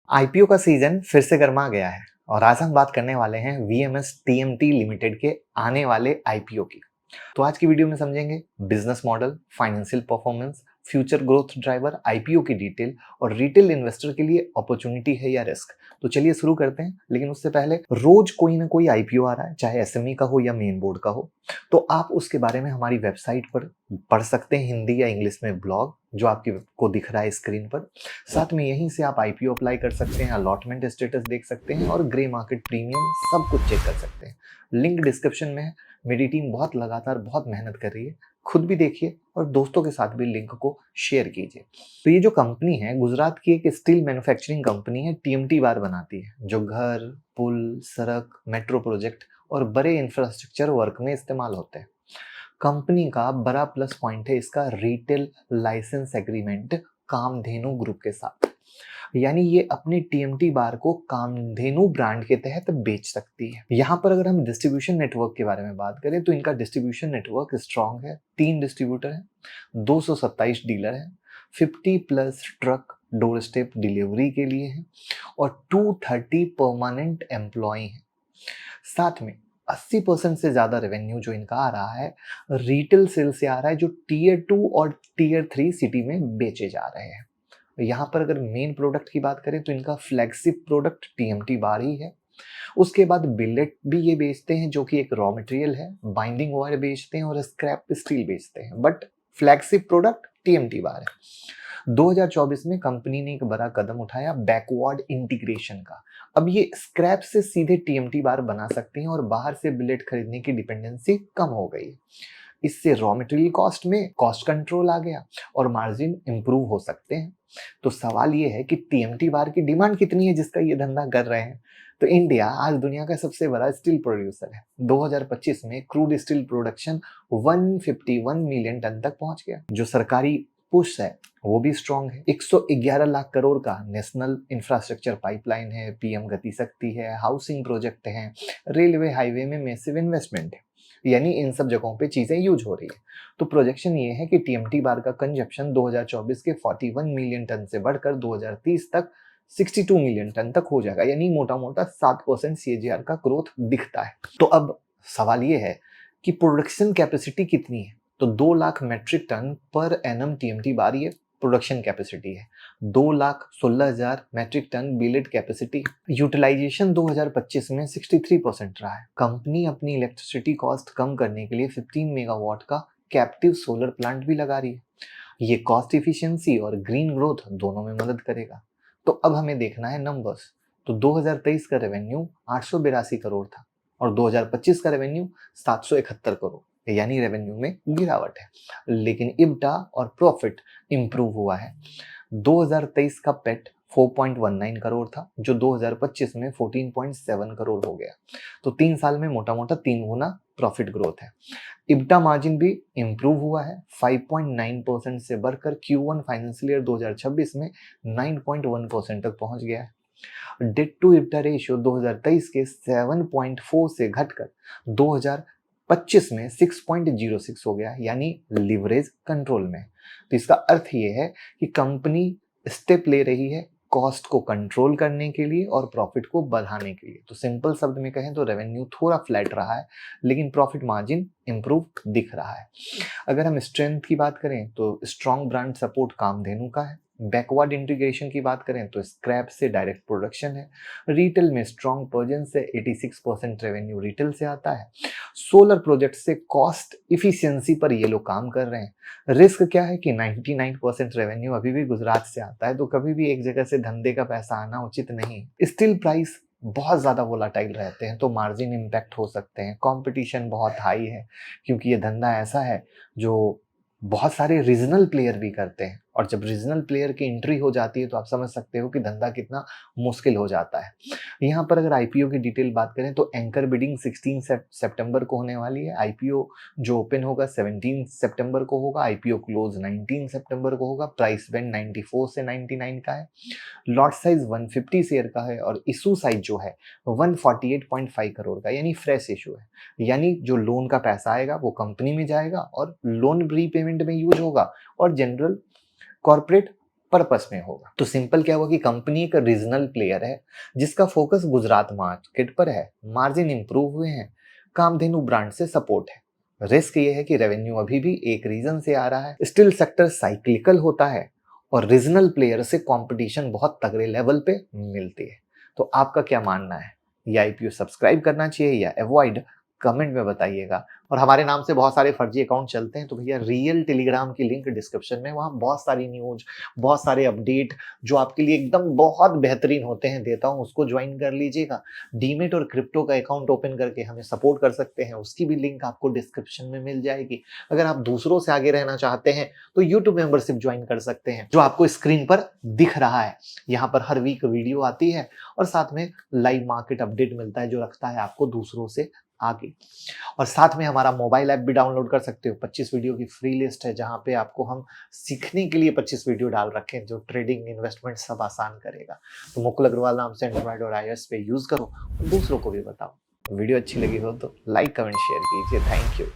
IPO का season फिर से गर्मा गया है और आज हम बात करने वाले हैं वीएमएस टीएमटी लिमिटेड के आने वाले आईपीओ की। तो आज की वीडियो में समझेंगे business model, financial performance, future growth driver, IPO की डिटेल और रिटेल इन्वेस्टर के लिए अपॉर्चुनिटी है या रिस्क। तो चलिए शुरू करते हैं, लेकिन उससे पहले रोज कोई ना कोई आईपीओ आ रहा है, चाहे एसएमई का हो या मेन बोर्ड का हो। तो आप उसके बारे में हमारी वेबसाइट पर पढ़ सकते हैं, हिंदी या इंग्लिश में ब्लॉग जो आपकी को दिख रहा है स्क्रीन पर। साथ में यहीं से आप आईपीओ अप्लाई कर सकते हैं, अलॉटमेंट स्टेटस देख सकते हैं और ग्रे मार्केट प्रीमियम सब कुछ चेक कर सकते हैं। लिंक डिस्क्रिप्शन में है। मेरी टीम बहुत लगातार बहुत मेहनत कर रही है, खुद भी देखिए और दोस्तों के साथ भी लिंक को शेयर कीजिए। तो ये जो कंपनी है गुजरात की एक स्टील मैन्युफैक्चरिंग कंपनी है, टीएमटी बार बनाती है जो घर, पुल, सड़क, मेट्रो प्रोजेक्ट और बड़े इंफ्रास्ट्रक्चर वर्क में इस्तेमाल होते हैं। कंपनी का बड़ा प्लस पॉइंट है इसका retail licence agreement Kamdhenu group के साथ। यानी ये अपने टीएमटी बार को कामधेनु ब्रांड के तहत बेच सकती है। यहाँ पर अगर हम डिस्ट्रीब्यूशन नेटवर्क के बारे में बात करें तो इनका डिस्ट्रीब्यूशन नेटवर्क स्ट्रॉन्ग है। 3 डिस्ट्रीब्यूटर हैं, 227 डीलर हैं, 50 plus truck door step delivery के लिए हैं और 230 परमानेंट एम्प्लॉय हैं। साथ में 80% से ज्यादा रेवेन्यू जो इनका आ रहा है रिटेल सेल से आ रहा है, जो टीयर 2 और टीयर 3 सिटी में बेचे जा रहे हैं। यहाँ पर अगर मेन प्रोडक्ट की बात करें तो इनका फ्लैगशिप प्रोडक्ट टीएमटी बार ही है। उसके बाद बिलेट भी ये बेचते हैं जो कि एक रॉ मटेरियल है, बाइंडिंग वायर बेचते हैं और स्क्रैप स्टील बेचते हैं, बट फ्लैगशिप प्रोडक्ट टीएमटी बार है। 2024 में कंपनी ने एक बड़ा कदम उठाया बैकवर्ड इंटीग्रेशन का। अब ये स्क्रैप से सीधे टीएमटी बार बना सकते हैं और बाहर से बिलेट खरीदने की डिपेंडेंसी कम हो गई है। इससे रॉ मटेरियल कॉस्ट में कॉस्ट कंट्रोल आ गया और मार्जिन इंप्रूव हो सकते हैं। तो सवाल ये है कि टीएमटी बार की डिमांड कितनी है जिसका ये धंधा कर रहे हैं। तो इंडिया आज दुनिया का सबसे बड़ा स्टील प्रोड्यूसर है। 2025 में crude steel production 151 million tonne तक पहुंच गया। जो सरकारी पुश है वो भी स्ट्रॉन्ग है। 111 लाख करोड़ का नेशनल इंफ्रास्ट्रक्चर पाइपलाइन है, पीएम गति शक्ति है, हाउसिंग प्रोजेक्ट है, रेलवे हाईवे में मैसिव इन्वेस्टमेंट है। यानी इन सब जगहों पे चीजें यूज हो रही है। तो प्रोजेक्शन ये है कि टीएमटी बार का कंजप्शन 2024 के 41 मिलियन टन से बढ़कर 2030 तक 62 मिलियन टन तक हो जाएगा। यानी मोटा मोटा 7% सीएजीआर का ग्रोथ दिखता है। तो अब सवाल ये है कि प्रोडक्शन कैपेसिटी कितनी है। तो 2 लाख मेट्रिक टन पर एनम टीएमटी बार ये प्रोडक्शन कैपेसिटी है। 2,16,000 metric tonne billet capacity. Utilisation 2025 में 63% रहा है। कंपनी अपनी इलेक्ट्रिसिटी कॉस्ट कम करने के लिए 15 मेगावाट का कैप्टिव सोलर प्लांट भी लगा रही है। ये कॉस्ट इफिशिएंसी और ग्रीन ग्रोथ दोनों में मदद करेगा। तो अब हमें देखना है नंबर्स। तो 2023 का रेवेन्यू 882 करोड़ था और 2025 का रेवेन्यू 771 करोड़, यानी रेवेन्यू में गिरावट है, लेकिन इब्टा और प्रॉफिट इंप्रूव हुआ है। 2023 का पेट 4.19 करोड़ था जो 2025 में 14.7 करोड़ हो गया। तो 3 साल में मोटा मोटा 3 गुना प्रॉफिट ग्रोथ है। इब्टा मार्जिन भी इंप्रूव हुआ है, 5.9% से बढ़कर Q1 फाइनेंशियल ईयर 2026 में 9.1% तक पहुंच गया है। डेट टू इब्टा रेशियो 2023 के 7.4 से घटकर 2025 में 6.06 हो गया, यानी लीवरेज कंट्रोल में। तो इसका अर्थ ये है कि कंपनी स्टेप ले रही है कॉस्ट को कंट्रोल करने के लिए और प्रॉफिट को बढ़ाने के लिए। तो सिंपल शब्द में कहें तो रेवेन्यू थोड़ा फ्लैट रहा है, लेकिन प्रॉफिट मार्जिन इंप्रूव दिख रहा है। अगर हम स्ट्रेंथ की बात करें तो स्ट्रॉन्ग ब्रांड सपोर्ट कामधेनु का है। बैकवर्ड इंटीग्रेशन की बात करें तो स्क्रैप से डायरेक्ट प्रोडक्शन है। रिटेल में स्ट्रॉन्ग प्रेजेंस से 86% रेवेन्यू रिटेल से आता है। सोलर प्रोजेक्ट से कॉस्ट इफिशियंसी पर ये लोग काम कर रहे हैं। रिस्क क्या है कि 99% रेवेन्यू अभी भी गुजरात से आता है, तो कभी भी एक जगह से धंधे का पैसा आना उचित नहीं। स्टील प्राइस बहुत ज़्यादा वोलाटाइल रहते हैं तो मार्जिन इम्पैक्ट हो सकते हैं। कंपटीशन बहुत हाई है क्योंकि ये धंधा ऐसा है जो बहुत सारे रीजनल प्लेयर भी करते हैं, और जब रीजनल प्लेयर की एंट्री हो जाती है तो आप समझ सकते हो कि धंधा कितना मुश्किल हो जाता है। यहाँ पर अगर आईपीओ की डिटेल बात करें तो एंकर बिडिंग 16 सितंबर को होने वाली है। आईपीओ जो ओपन होगा 17 सितंबर को होगा, आईपीओ क्लोज 19 सितंबर को होगा। प्राइस बैंड 94 से 99 का है। लॉट साइज 150 शेयर का है और इशू साइज जो है 148.5 करोड़ का, यानी फ्रेश इशू है। यानी जो लोन का पैसा आएगा वो कंपनी में जाएगा और लोन रीपेमेंट में यूज होगा और जनरल कॉर्पोरेट पर्पस में होगा। तो सिंपल क्या होगा कि कंपनी एक रीजनल प्लेयर है जिसका फोकस गुजरात मार्केट पर है, मार्जिन इंप्रूव हुए हैं, कामधेनु ब्रांड से सपोर्ट है। रिस्क ये है कि रेवेन्यू अभी भी एक रीजन से आ रहा है, स्टील सेक्टर साइक्लिकल होता है और रीजनल प्लेयर से कंपटीशन बहुत तगड़े लेवल पे मिलती है। तो आपका क्या मानना है, ये आईपीओ सब्सक्राइब करना चाहिए या अवॉइड, कमेंट में बताइएगा। और हमारे नाम से बहुत सारे फर्जी अकाउंट चलते हैं, तो भैया रियल टेलीग्राम की लिंक डिस्क्रिप्शन में, वहाँ बहुत सारी न्यूज, बहुत सारे अपडेट जो आपके लिए एकदम बहुत बेहतरीन होते हैं देता हूँ, उसको ज्वाइन कर लीजिएगा। डीमेट और क्रिप्टो का अकाउंट ओपन करके हमें सपोर्ट कर सकते हैं, उसकी भी लिंक आपको डिस्क्रिप्शन में मिल जाएगी। अगर आप दूसरों से आगे रहना चाहते हैं तो यूट्यूब मेंबरशिप ज्वाइन कर सकते हैं, जो आपको स्क्रीन पर दिख रहा है। यहाँ पर हर वीक वीडियो आती है और साथ में लाइव मार्केट अपडेट मिलता है, जो रखता है आपको दूसरों से आगे। और साथ में हमारा मोबाइल ऐप भी डाउनलोड कर सकते हो। 25 वीडियो की फ्री लिस्ट है, जहां पे आपको हम सीखने के लिए 25 वीडियो डाल रखे हैं, जो ट्रेडिंग, इन्वेस्टमेंट सब आसान करेगा। तो मुकुल अग्रवाल नाम से एंड्रॉइड और iOS पे यूज करो, दूसरों को भी बताओ। वीडियो अच्छी लगी हो तो लाइक, कमेंट, शेयर कीजिए। Thank you.